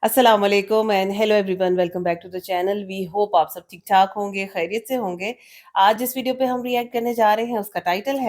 अस्सलाम वालेकुम and hello everyone, welcome back to the channel. We hope आप सब ठीक ठाक होंगे, खैरियत से होंगे। आज जिस वीडियो पे हम रिएक्ट करने जा रहे हैं उसका टाइटल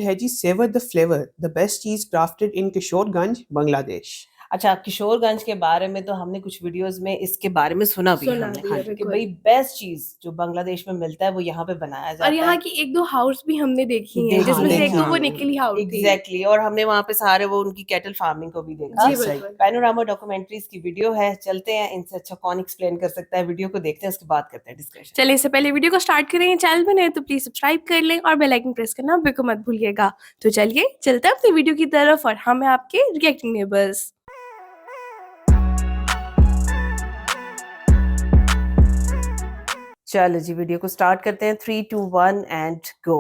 है जी savour the flavour the best cheese crafted in Kishoreganj Bangladesh. अच्छा, किशोरगंज के बारे में तो हमने कुछ वीडियोस में इसके बारे में सुना भी है हमने हाँ कि भाई बेस्ट चीज जो बांग्लादेश में मिलता है वो यहाँ पे बनाया जाता और है। यहाँ की एक दो हाउस भी हमने देखी हैं, जिसमें से एक तो वो निकली हाउस थी। एग्जैक्टली, और हमने वहाँ पे सारे वो उनकी कैटल फार्मिंग को भी देखा। जी बिल्कुल। पैनोरामा डॉक्यूमेंट्रीज की वीडियो है, चलते हैं, इनसे अच्छा कौन एक्सप्लेन कर सकता है। वीडियो को देखते हैं, उसके बाद करते हैं डिस्कशन। चलिए, इससे पहले वीडियो को स्टार्ट करें, चैनल पर नए तो प्लीज सब्सक्राइब कर लें और बेल आइकन प्रेस करना बिल्कुल मत भूलिएगा। तो चलिए चलते हैं अपनी वीडियो की तरफ और हम हैं आपके रिएक्टिंग नेबर्स। चलो जी, वीडियो को स्टार्ट करते हैं। 3, 2, 1 एंड गो।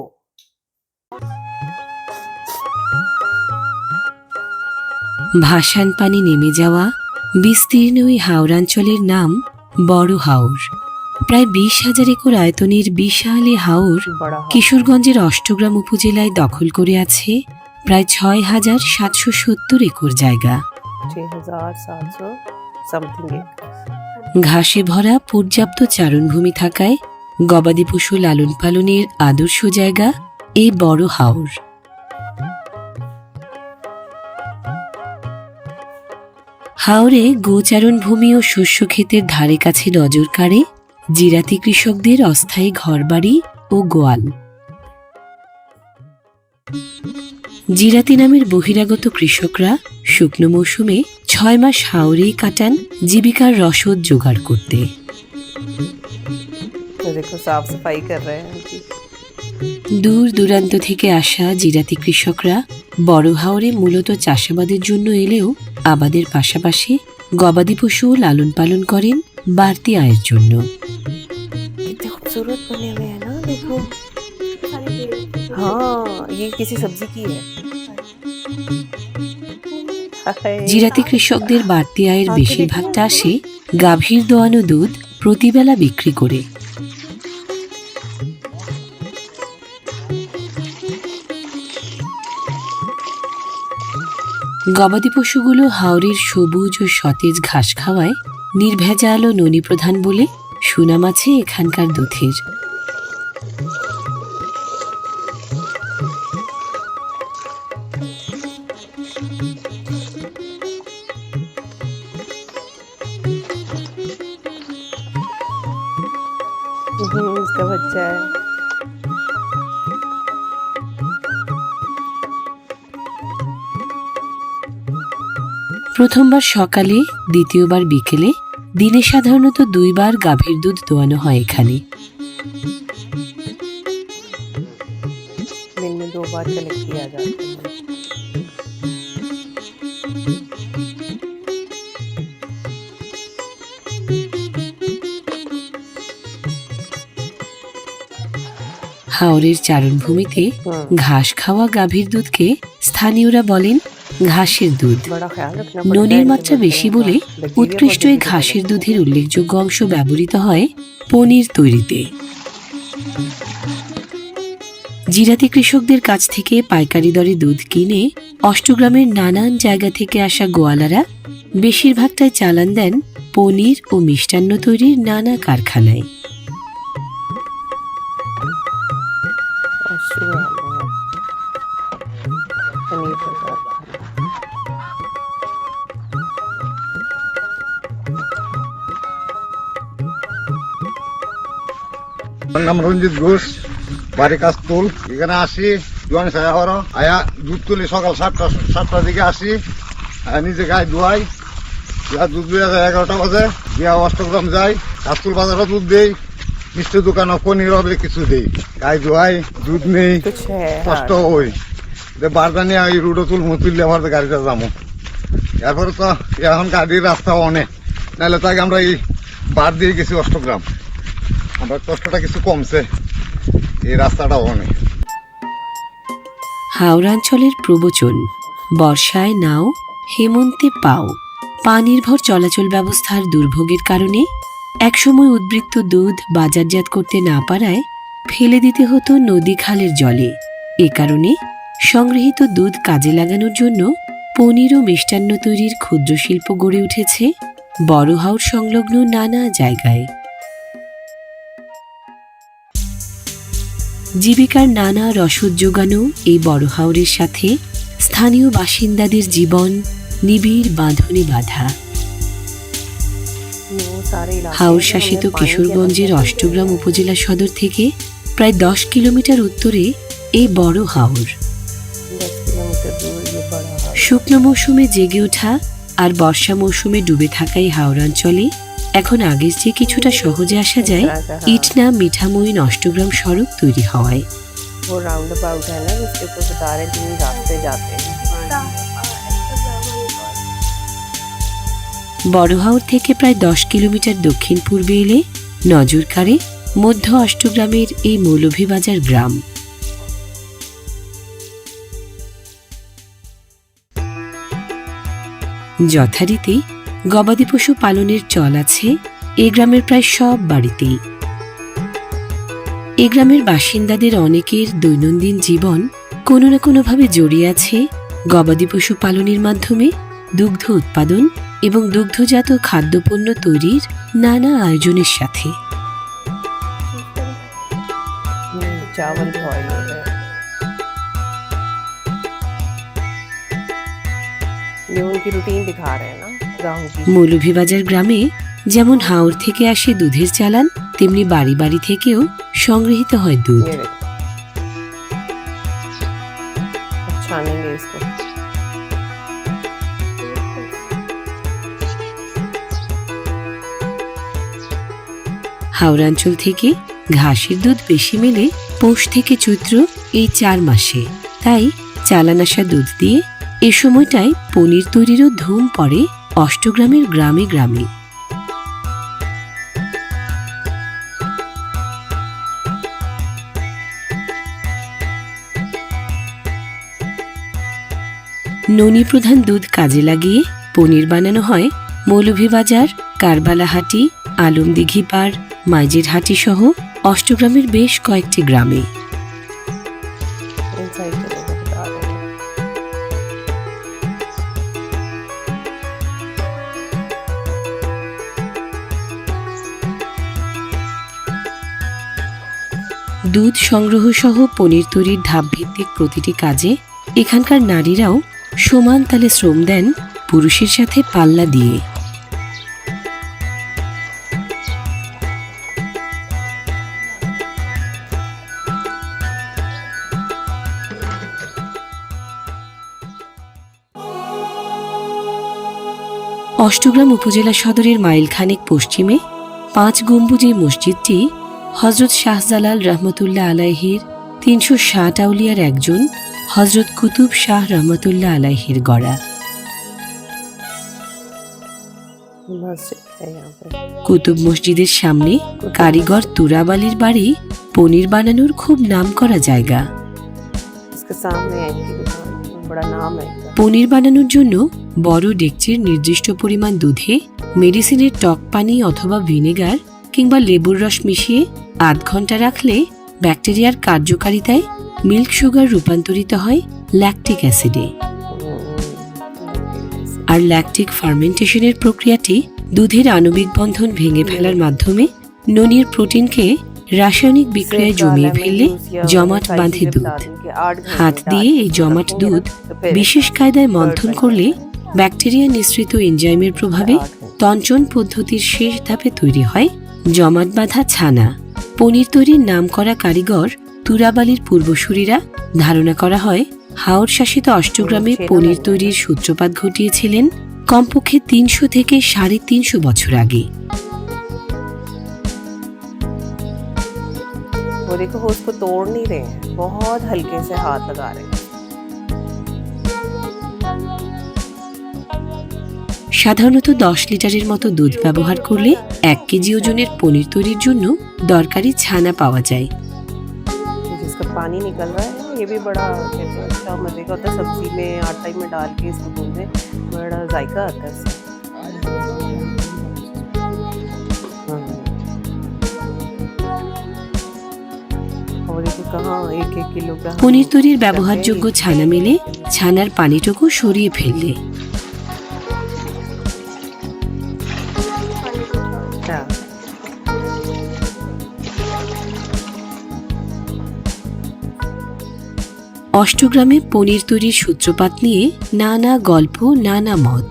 ভাসান পানি নেমে যাওয়া বিস্তীর্ণ ওই হাওরাঞ্চলের নাম বড় হাওর। প্রায় 20,000 একর আয়তনের বিশাল এই হাওর কিশোরগঞ্জের অষ্টগ্রাম উপজেলায় দখল করে আছে প্রায় 6,770 একর জায়গা। 6,700 समथिंग। ঘাসে ভরা পর্যাপ্ত চারণভূমি থাকায় গবাদি পশু লালন পালনের আদর্শ জায়গা এই বড় হাওর। হাওরে গোচারণ ভূমি ও শস্য ক্ষেতের ধারে কাছে নজর কাড়ে জিরাতি কৃষকদের অস্থায়ী ঘরবাড়ি ও গোয়াল। জিরাতি নামের বহিরাগত কৃষকরা শুকনো মৌসুমে 6 মাস হাওরেই কাটান জীবিকার রসদ জোগাড় করতে। देखो साफ सफाई कर रहे हैं उनकी। দূর দূরান্ত থেকে আসা জিরাতি কৃষকরা বড় হাওরে মূলত চাষাবাদের জন্য এলেও আবাদের পাশাপাশি গবাদি পশু লালন পালন করেন বাড়তি আয়ের জন্য। कितने खूबसूरत बने हुए हैं ना, देखो। हाँ, ये किसी सब्जी की है। জিরাতি কৃষকদের বাড়তি আয়ের বেশিরভাগটা আসে গাভীর দোয়ানো দুধ প্রতিবেলা বিক্রি করে। গবাদি পশুগুলো হাওরের সবুজ ও সতেজ ঘাস খাওয়ায় নির্ভেজাল ও ননি প্রধান বলে সুনাম আছে এখানকার দুধের। इसका बच्चा है। প্রথমবার সকালে, দ্বিতীয়বার বিকেলে, দিনে সাধারণত 2 বার গাভীর দুধ দোয়ানো হয় এখানে। दिन में 2 बार कलेक्ट किया जाता है। হাওরের চারণভূমিতে ঘাস খাওয়া গাভীর দুধকে স্থানীয়রা বলেন ঘাসের দুধ। बड़ा ख्याल रखना ননির মাত্রা বেশি বলে উৎকৃষ্ট এই ঘাসের দুধের উল্লেখযোগ্য অংশ ব্যবহৃত হয় পনির তৈরিতে। জিরাতি কৃষকদের কাছ থেকে পাইকারি দরে দুধ কিনে অষ্টগ্রামের নানান জায়গা থেকে আসা গোয়ালারা বেশিরভাগটাই চালান দেন পনির ও মিষ্টান্ন তৈরির নানা কারখানায়। নাম রঞ্জিত ঘোষ, বাড়ি কাস্তুল। এখানে আসি জোয়ান সাহেব আয়া দুধ তুলি সকাল 7টার দিকে আসি, নিজে গায়ে ধোয়াই, দুধ দিয়ে যায় 11টা বাজে, দিয়া অষ্টগ্রাম যাই, কাস্তুল বাজারে দুধ দেই, মিষ্টি দোকান পনির হবে কিছু দেই, গায়ে ধোয়াই, দুধ নেই, কষ্ট হই, বারদা নিয়ে ওই রুডো তুললে আবার গাড়িতে যাবো। এরপরে তো এখন গাড়ির রাস্তা অনেক, নাহলে তাকে আমরা এই বার দিয়ে গেছি অষ্টগ্রাম, আমরা কষ্টটা কিছু কমছে, এই রাস্তাটা অনেক। হাওড়াঞ্চলের প্রবচন, বর্ষায় নাও, হেমন্তে পাও। পানির্ভর চলাচল ব্যবস্থার দুর্ভোগের কারণে একসময় উদ্বৃত্ত দুধ বাজারজাত করতে না পারায় ফেলে দিতে হতো নদী খালের জলে। এ কারণে সংগৃহীত দুধ কাজে লাগানোর জন্য পনির ও মিষ্টান্ন তৈরির ক্ষুদ্র শিল্প গড়ে উঠেছে বড় হাওর সংলগ্ন নানা জায়গায়। জীবিকার নানা রসদ যোগানো এই বড় হাওরের সাথে স্থানীয় বাসিন্দাদের জীবন নিবিড় বাঁধনে বাঁধা। হাওর শাসিত কিশোরগঞ্জের অষ্টগ্রাম উপজেলা সদর থেকে প্রায় 10 কিলোমিটার উত্তরে এই বড় হাওর। শুকনো মৌসুমে জেগে ওঠা আর বর্ষা মৌসুমে ডুবে থাকা এই হাওরাঞ্চলে এখন আগের চেয়ে কিছুটা সহজে আসা যায় ইটনা মিঠামইন অষ্টগ্রাম সড়ক তৈরি হওয়ায়। वो राउंड अबाउट है ना जिसके ऊपर बता रहे 3 रास्ते जाते हैं। বড় হাওর থেকে প্রায় 10 কিলোমিটার দক্ষিণ পূর্বে এলে নজর কাড়ে মধ্য অষ্টগ্রামের এই মৌলভীবাজার গ্রাম। যথারীতি গবাদি পশু পালনের চল আছে এই গ্রামের প্রায় সব বাড়িতেই। এই গ্রামের বাসিন্দাদের অনেকের দৈনন্দিন জীবন কোনো না কোনোভাবে জড়িয়ে আছে গবাদি পশু পালনের মাধ্যমে দুগ্ধ উৎপাদন এবং দুগ্ধজাত খাদ্যপণ্য তৈরির নানা আয়োজনের সাথে। चावल बॉयल हो रहे हैं। ये उनकी रूटीन दिखा रहे हैं ना गाँव की। মৌলভীবাজার গ্রামে যেমন হাওর থেকে আসে দুধের চালান, তেমনি বাড়ি বাড়ি থেকেও সংগৃহীত হয় দুধ। ये देखो छानेंगे इसको। হাওরাঞ্চল থেকে ঘাসের দুধ বেশি মেলে পৌষ থেকে চৈত্র এই 4 মাসে। তাই চালান আসা দুধ দিয়ে এ সময়টায় পনির তৈরিরও ধুম পড়ে অষ্টগ্রামের গ্রামে গ্রামে। ননি প্রধান দুধ কাজে লাগিয়ে পনির বানানো হয় মৌলভীবাজার, কারবালাহাটি, আলমদিঘি পাড়, মাইজেরহাটি সহ অষ্টগ্রামের বেশ কয়েকটি গ্রামে। इनसाइड चलो बता रहे हैं। দুধ সংগ্রহ সহ পনির তৈরির ধাপভিত্তিক প্রতিটি কাজে এখানকার নারীরাও সমান তালে শ্রম দেন পুরুষের সাথে পাল্লা দিয়ে। অষ্টগ্রাম উপজেলা সদরের মাইলখানেক পশ্চিমে 5 গম্বুজে মসজিদটি হজরত শাহজালাল রহমতুল্লাহ আলাইহির 360 আউলিয়ার একজন হজরত কুতুব শাহ রহমতুল্লাহ আলাইহির গড়া। मस्जिद है यहाँ पे। কুতুব মসজিদের সামনে কারিগর তুরাব আলীর বাড়ি পনির বানানোর খুব নামকরা জায়গা। इसके सामने है इनकी दुकान, बड़ा नाम है इनका। পনির বানানোর জন্য বড় ডেকচির নির্দিষ্ট পরিমাণ দুধে মেডিসিনের টক পানি অথবা ভিনেগার কিংবা লেবুর রস মিশিয়ে আধ ঘন্টা রাখলে ব্যাকটেরিয়ার কার্যকারিতায় মিল্ক সুগার রূপান্তরিত হয় ল্যাকটিক অ্যাসিডে। আর ল্যাকটিক ফার্মেন্টেশনের প্রক্রিয়াটি দুধের আণবিক বন্ধন ভেঙে ফেলার মাধ্যমে ননির প্রোটিনকে রাসায়নিক বিক্রিয়ায় জমিয়ে ফেললে জমাট বাঁধে দুধ। হাত দিয়ে এই জমাট দুধ বিশেষ কায়দায় মন্থন করলে ব্যাকটেরিয়া নিঃসৃত এনজাইমের প্রভাবে তঞ্চন পদ্ধতির শেষ ধাপে তৈরি হয় জমাট বাঁধা ছানা। পনির তৈরির নামকরা কারিগর তুরাব আলীর পূর্বসূরীরা ধারণা করা হয় হাওর শাসিত অষ্টগ্রামে পনির তৈরির সূত্রপাত ঘটিয়েছিলেন কমপক্ষে 300 থেকে 350 বছর আগে। वो देखो वो उसको तोड़ नहीं रहे हैं, बहुत हल्के से हाथ लगा रहे हैं। সাধারণত 10 লিটারের মতো দুধ ব্যবহার করলে 1 কেজি ওজনের পনির তৈরির জন্য দরকারি ছানা পাওয়া যায়। जिसका पानी निकल रहा है ये भी बड़ा कहते हैं अच्छा मजे का होता है। सब्जी में आटा में डाल के इसको दूध में बड़ा जायका आता है इससे। और देखो कहाँ 1-1 किलो का পনির তৈরির ব্যবহারযোগ্য ছানা মেলে ছানার পানিটুকু সরিয়ে ফেললে অষ্টগ্রামে পনির তৈরির সূত্রপাত নিয়ে নানা গল্প, নানা মত।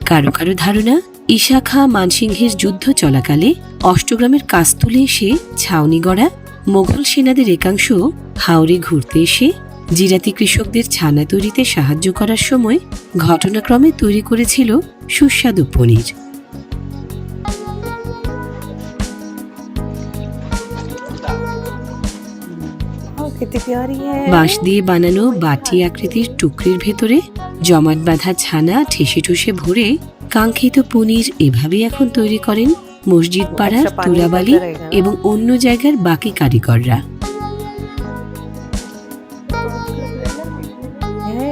কারো কারো ধারণা, ঈশা খাঁ মানসিংহের যুদ্ধ চলাকালে অষ্টগ্রামের কাস্তুলে এসে ছাউনি গড়া মোগল সেনাদের একাংশ হাওরে ঘুরতে এসে জিরাতি কৃষকদের ছানা তৈরিতে সাহায্য করার সময় ঘটনাক্রমে তৈরি করেছিল সুস্বাদু পনির। कितनी प्यारी है। বাঁশ দিয়ে বানানো বাটি আকৃতির টুকরির ভেতরে জমাট বাঁধা ছানা ঠেসে ঠুসে ভরে কাঙ্ক্ষিত পনির এভাবেই এখন তৈরি করেন মসজিদ পাড়ার তুরাবালি এবং অন্য জায়গার বাকি কারিগররা।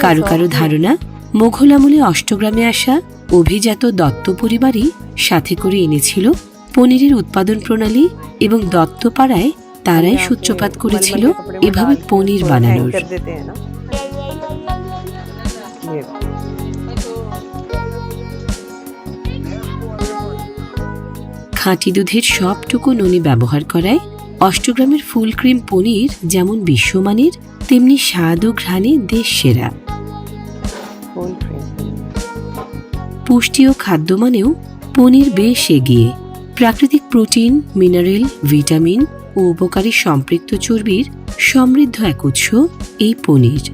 কারো কারো ধারণা, মোঘল আমলে অষ্টগ্রামে আসা অভিজাত দত্ত পরিবারই সাথে করে এনেছিল পনিরের উৎপাদন প্রণালী এবং দত্তপাড়ায় তারাই সূত্রপাত করেছিল এভাবে পনির বানানোর। খাঁটি দুধের সবটুকু ননি ব্যবহার করায় অষ্টগ্রামের ফুল ক্রিম পনির যেমন বিশ্বমানের, তেমনি স্বাদ ও ঘ্রাণে দেশ সেরা। পুষ্টি ও খাদ্যমানেও পনির বেশ এগিয়ে। প্রাকৃতিক প্রোটিন, মিনারেল, ভিটামিন ও উপকারী সম্পৃক্ত চর্বির সমৃদ্ধ এক উৎস এই পনির।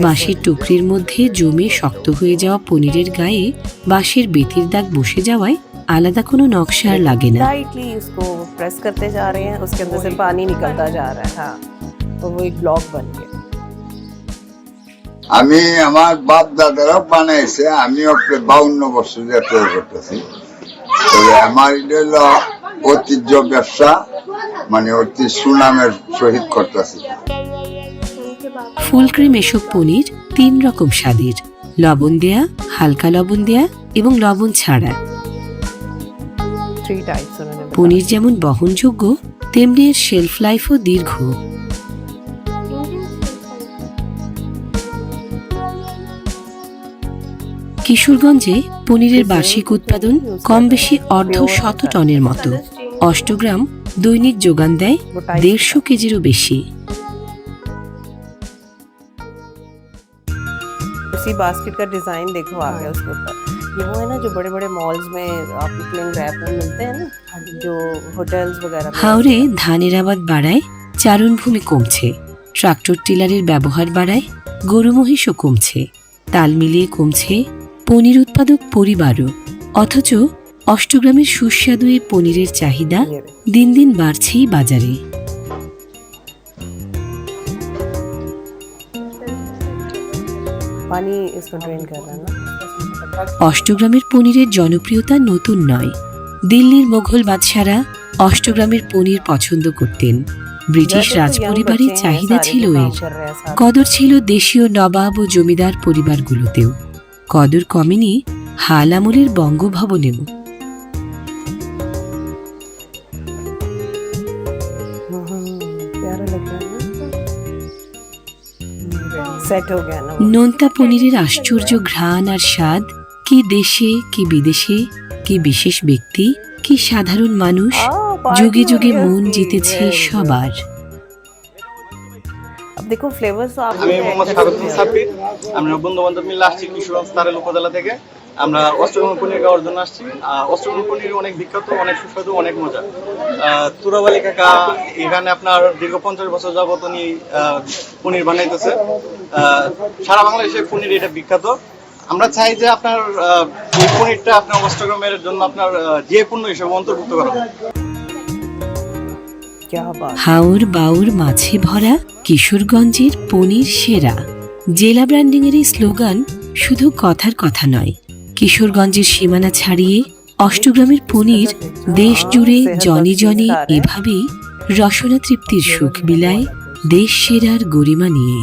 বাঁশের টুকরির মধ্যে জমে শক্ত হয়ে যাওয়া পনিরের গায়ে বাঁশের বেতির দাগ বসে যাওয়ায় আলাদা কোনো নকশা আর লাগে না। लाइटली इसको प्रेस करते जा रहे हैं, उसके अंदर से पानी निकलता जा रहा है। हाँ, तो वो एक ब्लॉक बन गया। আমি আমার বাপ দাদারা বানাইছে, আমিও 52 বছর ধরে তৈরি করতেছি। তবে আমার এটা হলো ঐতিহ্য ব্যবসা, মানে অতি সুনামের সহিত করতেছি। ফুল ক্রিম এসব পনির 3 রকম স্বাদের: লবণ দেয়া, হালকা লবণ দেয়া এবং লবণ ছাড়া। পনির যেমন বহনযোগ্য, তেমনি এর শেলফ লাইফও দীর্ঘ। কিশোরগঞ্জে পনিরের বার্ষিক উৎপাদন কম বেশি 1/2 টনের মতো। অষ্টগ্রাম দৈনিক যোগান দেয় 150 কেজিরও বেশি। उसी बास्केट का डिजाइन देखो आ गया उसके ऊपर। ये वो है ना जो बड़े बड़े मॉल्स में आपको प्लेन रैप में मिलते हैं ना, जो होटल्स वगैरह में। হাওরে ধানের আবাদ বাড়ায় চারণভূমি কমছে, ট্রাক্টর টিলারের ব্যবহার বাড়ায় গরু মহিষও কমছে, তাল মিলিয়ে কমছে পনির উৎপাদক পরিবারও। অথচ অষ্টগ্রামের সুস্বাদু এই পনিরের চাহিদা দিন দিন বাড়ছেই বাজারে। पानी इसको ड्रेन कर रहा है ना। অষ্টগ্রামের পনিরের জনপ্রিয়তা নতুন নয়। দিল্লির মোঘল বাদশারা অষ্টগ্রামের পনির পছন্দ করতেন। ব্রিটিশ রাজপরিবারের চাহিদা ছিল এর। কদর ছিল দেশীয় নবাব ও জমিদার পরিবারগুলোতেও। কদর কমেনি হাল আমলের বঙ্গভবনেও। प्यारा लग रहा है ना, सेट हो गया ना। নোনতা পনিরের আশ্চর্য ঘ্রাণ আর স্বাদ কি দেশে, কি বিদেশে, কি বিশেষ ব্যক্তি, কি সাধারণ মানুষ যুগে যুগে মন জিতেছে সবার। अब देखो फ्लेवर्स तो आप আমি মোহাম্মদ সাবেকুল সাব্বির। আমরা বন্ধু বান্ধব মিলে আসছি কিশোরগঞ্জ তারেল উপজেলা থেকে। আমরা অষ্টগ্রাম পনির খাওয়ার জন্য আসছি। অষ্টগ্রাম পনির অনেক বিখ্যাত, অনেক সুস্বাদু, অনেক মজা। তুরাবালি কাকা এখানে আপনার দীর্ঘ 50 বছর যাবত উনি পনির বানাইতেছে। সারা বাংলাদেশে পনির এটা বিখ্যাত। আমরা চাই যে আপনার এই পনিরটা আপনার অষ্টগ্রামের জন্য আপনার যে পণ্য হিসেবে অন্তর্ভুক্ত করা হবে। হাওর বাউর মাছে ভরা কিশোরগঞ্জের পনির সেরা। জেলা ব্র্যান্ডিং এর এই স্লোগান শুধু কথার কথা নয়, কিশোরগঞ্জের সীমানা ছাড়িয়ে অষ্টগ্রামের পনির দেশ জুড়ে জনে জনে এভাবেই রসনা তৃপ্তির সুখ বিলায় দেশ সেরার গরিমা নিয়ে।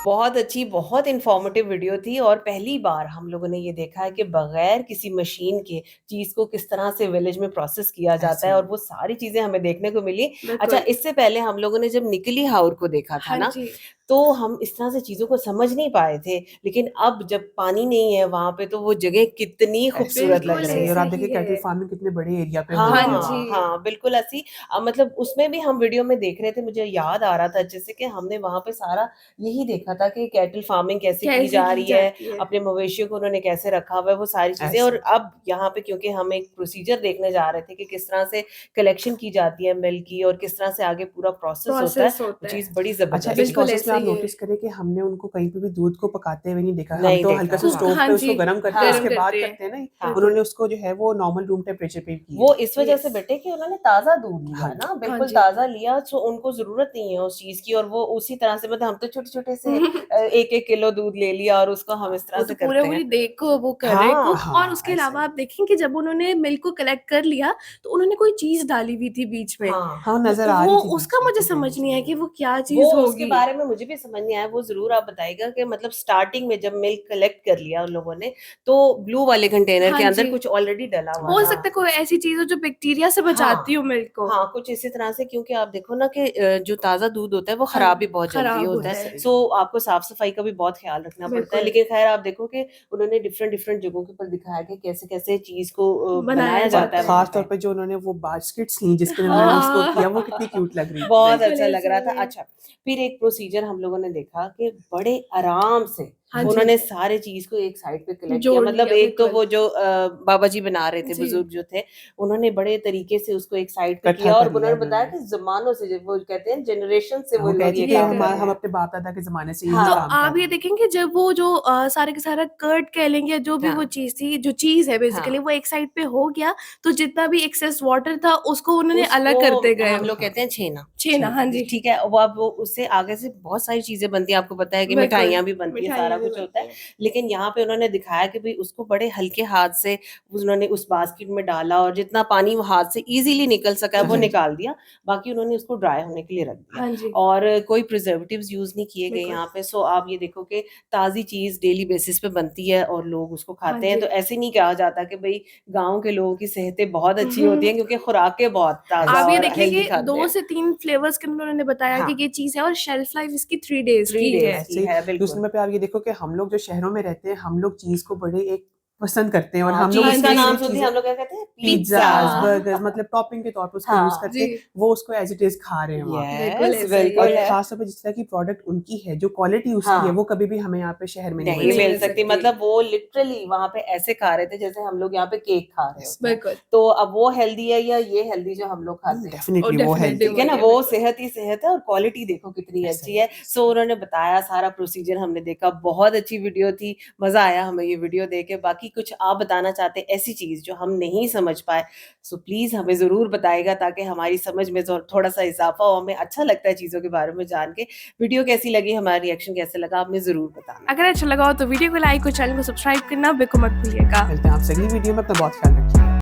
बहुत अच्छी, बहुत इन्फॉर्मेटिव वीडियो थी और पहली बार हम लोगों ने ये देखा है कि बगैर किसी मशीन के चीज़ को किस तरह से विलेज में प्रोसेस किया जाता है और वो सारी चीज़ें हमें देखने को मिली। अच्छा, बिल्कुल। इससे पहले हम लोगों ने जब निकली हाउर को देखा था हाँ ना, जी। तो हम इस तरह से चीज़ों को समझ नहीं पाए थे, लेकिन अब जब पानी नहीं है वहाँ पे तो वो जगह कितनी खूबसूरत लग बिल्कुल रही है। और आप ऐसा देखिए ही कैटल है। फार्मिंग कितने बड़े एरिया पे हाँ, हो हाँ रही है। जी। हाँ, बिल्कुल ऐसी मतलब उसमें भी हम वीडियो में देख रहे थे, मुझे याद आ रहा था अच्छे से कि हमने वहाँ पे सारा यही देखा था कि कैटल फार्मिंग कैसे की कैसे जा की रही है, जाती है। अपने मवेशियों को उन्होंने कैसे रखा हुआ है, वो सारी चीज़ें। ऐसे। और अब यहाँ पे क्योंकि हम एक प्रोसीजर देखने जा रहे थे कि किस तरह से कलेक्शन की जाती है मिल्क की और किस तरह से आगे पूरा प्रोसेस होता है, प्रोसेस वो होता है। चीज़ बड़ी अच्छा, ज़बरदस्त इस थी। बिल्कुल प्रोसेस में ऐसे आप ही है। नोटिस करें कि हमने उनको कहीं पे भी दूध को पकाते हुए नहीं देखा। हम नहीं तो देखा, हल्का सा हाँ। स्टोव हाँ पे जी, उसको गरम करते हैं, हाँ। उसके गरम बाद हाँ। करते हैं। करते हैं ना, बिल्कुल। उन्होंने उसको जो है वो नॉर्मल रूम टेम्परेचर पे किया वो है। इस वजह से यस। बेटे कि उन्होंने ताज़ा दूध लिया हाँ ना, जी। बिल्कुल जी। ताज़ा लिया, सो उनको ज़रूरत नहीं है उस चीज़ की और वो उसी तरह से मतलब हम तो छोटे-छोटे से 1-1 किलो दूध ले लिया और उसको हम इस तरह वो से तो पूरा करते हैं। पूरी देखो वो कर रहे हैं हाँ, कुक। और हाँ, उसके ऐसे अलावा ही। आप देखें कि जब उन्होंने मिल्क को कलेक्ट कर लिया तो उन्होंने कोई चीज़ डाली हुई थी बीच में। हाँ। हाँ, नज़र आ वो रही थी बीच उसका में मुझे तो समझ कहीं नहीं आया से। कि वो क्या वो चीज़ उसके होगी। बारे में मुझे भी समझ नहीं आया, वो ज़रूर आप बताइएगा कि मतलब स्टार्टिंग में जब मिल्क कलेक्ट कर लिया उन लोगों ने, तो ब्लू वाले कंटेनर हाँ के अंदर जी। कुछ ऑलरेडी डला हुआ हो था। सकता है कोई ऐसी चीज़ हो जो बैक्टीरिया से बचाती हाँ, हो मिल्क को। हाँ, कुछ इसी तरह से क्योंकि आप देखो ना कि जो ताज़ा दूध होता है वो हाँ, खराब भी बहुत जल्दी खराब होता होता है। है। सो आपको साफ-सफाई का भी बहुत ख्याल रखना पड़ता है। बिल्कुल। लेकिन ख़ैर आप देखो कि उन्होंने डिफरेंट-डिफरेंट जगहों के ऊपर दिखाया कि कैसे-कैसे चीज़ को बनाया बनाया और जाता जाता है है। वहाँ खास पे। तौर पे जो उन्होंने वो बास्केट्स ली जिसके लिए उन्होंने उसको हाँ। किया, वो कितनी क्यूट लग रही थी। बहुत बिल्कुल अच्छा लग रहा ऐसे था। ही है। अच्छा, फिर एक प्रोसीजर हम लोगों ने देखा कि बड़े आराम से हाँ जी। उन्होंने सारे चीज़ को एक साइड पे कलेक्ट किया। जोड़ मतलब लिया, एक तो बिल्कुल। वो जो बाबा जी बना रहे थे, जी। बुजुर्ग जो थे, उन्होंने बड़े तरीके से उसको एक साइड पे इकट्ठा किया और कर लिया उन्होंने बताया उन्होंने। कि ज़मानों से जब वो कहते हैं जनरेशन से वो वो लोग कहती ये कि ये काम कर कर रहे रहे हम हैं। अपने बाप दादा के ज़माने से यही हाँ। तो काम कर आप रहे ये हैं। देखेंगे जब वो जो सारा का सारा कर्ड कह लेंगे या जो भी वो हाँ, चीज़ थी, जो चीज़ है बेसिकली हाँ। वो एक साइड पे हो गया, तो जितना भी एक्सेस वाटर था उसको उन्होंने अलग करते उसको गए। हम लोग कहते हैं छेना। छेना, हाँ जी। ठीक है, वो अब वो उससे आगे से बहुत सारी चीज़ें बनती हैं, आपको पता है कि बिल्कुल, मिठाइयाँ भी बनती हैं, सारा मिठाइयाँ भी कुछ होता बनती है। हैं। लेकिन यहाँ पे उन्होंने दिखाया कि भई उसको बड़े हल्के हाथ से उन्होंने उस बास्केट में डाला और जितना पानी वो हाथ से ईज़िली निकल सका वो हाँ जी। निकाल दिया, बाकी उन्होंने उसको ड्राई होने के लिए रख दिया। हाँ जी, और कोई प्रिजर्वेटिव्स यूज़ नहीं किए गए बिल्कुल। यहाँ पे, सो आप ये देखो कि ताज़ी चीज़ डेली बेसिस पे बनती है और लोग उसको हाँ खाते हैं। जी। तो ऐसे नहीं कहा जाता कि भई गाँव के लोगों की सेहतें बहुत अच्छी होती हैं क्योंकि खुराकें बहुत ताज़ा आप ये और देखिए हेल्दी कि खाते 2 हैं। से 3 फ्लेवर्स के उन्होंने बताया हाँ। कि ये चीज़ है और शेल्फ लाइफ इसकी 3 डेज़ 3 की डेज़ है। की ऐसे ही है, दूसरे बिल्कुल। नंबर पे आप ये देखो कि हम लोग जो शहरों में रहते हैं, हम लोग चीज़ को बड़े एक पसंद करते हैं और हाँ, हम लोग हाँ चीज़ उसको का जी। नाम सिर्फ सुनते ही चीज़ें हम लोग क्या कहते हैं? Pizzas, pizza. बर्गर्स मतलब टॉपिंग के तौर पे उसको यूज़ हाँ, करके जी। वो उसको एज़ इट इज़ खा रहे हैं वहाँ पे। बिल्कुल यस, ऐसा ही बिल्कुल और है। है। खास तौर पे जिस तरह की प्रोडक्ट उनकी है, जो क्वालिटी उसकी है, हाँ। वो कभी भी हमें यहाँ पे शहर में नहीं नहीं मिल नहीं मिल मिल सकती। सकती, सकती। मतलब वो लिटरली वहाँ पे ऐसे खा रहे थे जैसे हम लोग यहाँ पे केक खा रहे होते हैं। बिल्कुल। तो अब वो हेल्दी है या ये हेल्दी जो हम लोग खाते हैं? डेफिनिटली वो डेफिनिटली हेल्दी ठीक है ना, है। वो बिल्कुल। सेहत ही सेहत है और क्वालिटी देखो कितनी ऐसा अच्छी ही है। है। सो उन्होंने बताया, सारा प्रोसीजर हमने देखा, बहुत अच्छी वीडियो थी, मज़ा आया हमें ये वीडियो देख के। बाकी कुछ आप बताना चाहते हैं ऐसी चीज़ जो हम नहीं समझ पाए, सो प्लीज़ हमें ज़रूर बताइएगा ताकि हमारी समझ में थोड़ा-सा इज़ाफ़ा हो, हमें अच्छा लगता है चीज़ों के बारे में जान के। वीडियो कैसी लगी, हमारा रिएक्शन कैसा लगा, हमें ज़रूर बताना। अगर अच्छा लगा हो तो वीडियो को लाइक और चैनल को सब्सक्राइब करना बिल्कुल मत भूलिएगा। मिलते हैं आपसे अगली वीडियो में, अपना बहुत ख्याल रखिए।